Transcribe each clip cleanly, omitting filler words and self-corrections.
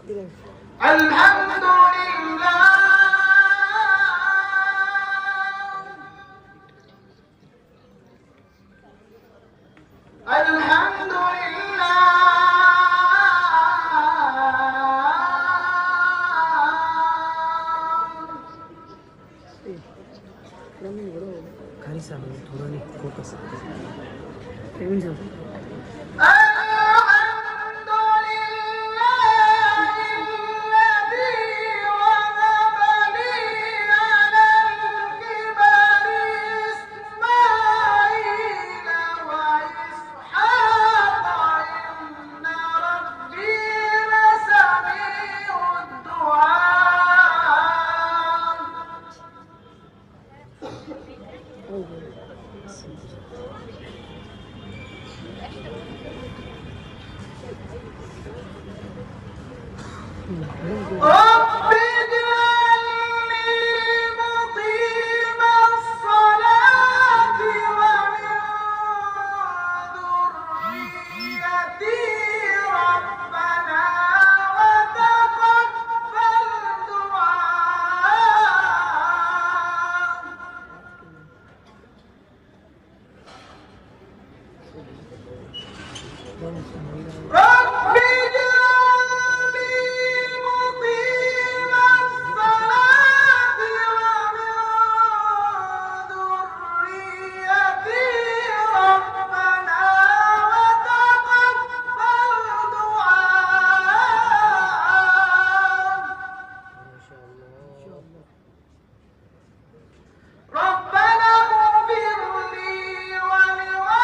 الحمد لله الحمد لله खाली सामने थोड़ा नहीं फोकस رب اجعلني مقيم الصلاة ومن ذريتي ربنا وتقبل دعاء رب اجعلني مقيم الصلاة ومن ذريتي ربنا وتقبل دعاء ربنا اغفر لي ولوالدي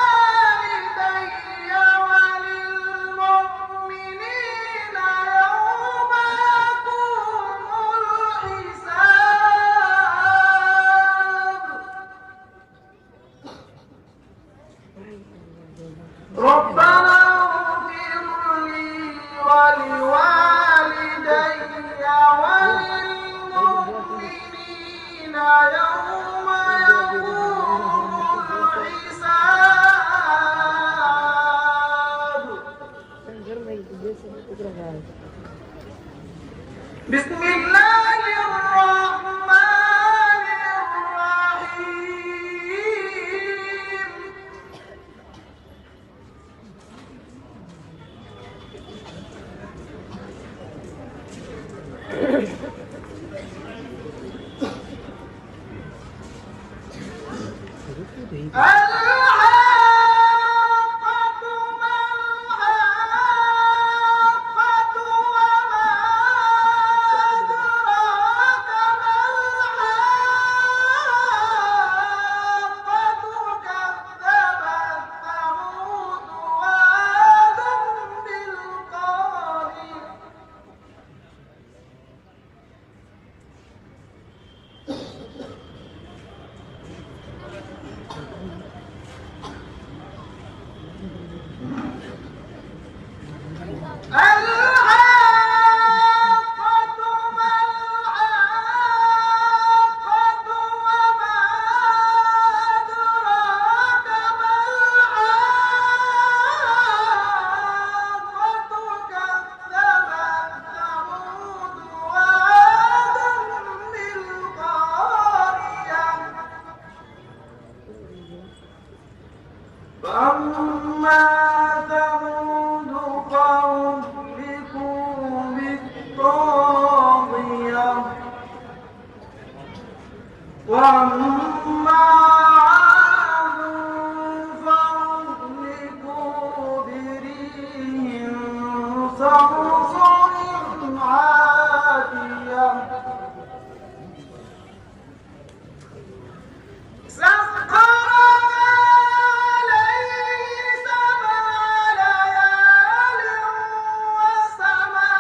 وللمؤمنين يوم يقوم الحساب ربنا اغفر لي ولوالدي وللمؤمنين يوم يقوم الحساب بسم الله الرحمن الرحيم الحاقة ما الحاقة وما أدراك ما الحاقة كذبت ثمود وعاد بالقارعة الحاقة ما الحاقة وما أدراك ما الحاقة كذبت ثمود وعاد بالقارعة فأما ثمود فأهلكوا بالطاغية وأما عاد فأهلكوا بريح صرصر عاتية سخرها عليه سبع ليال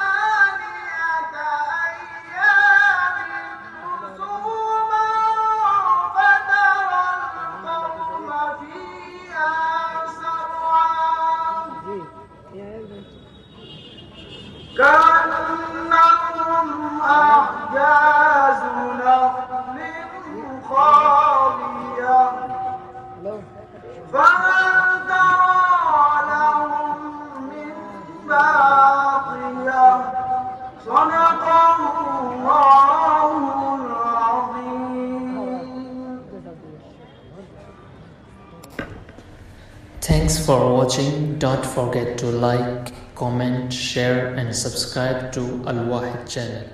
وثمانية أيام حسوما فترى القوم فيها صرعا صدق الله العظيم. Thanks for watching. Don't forget to like, comment, share and subscribe to Al Wahid channel.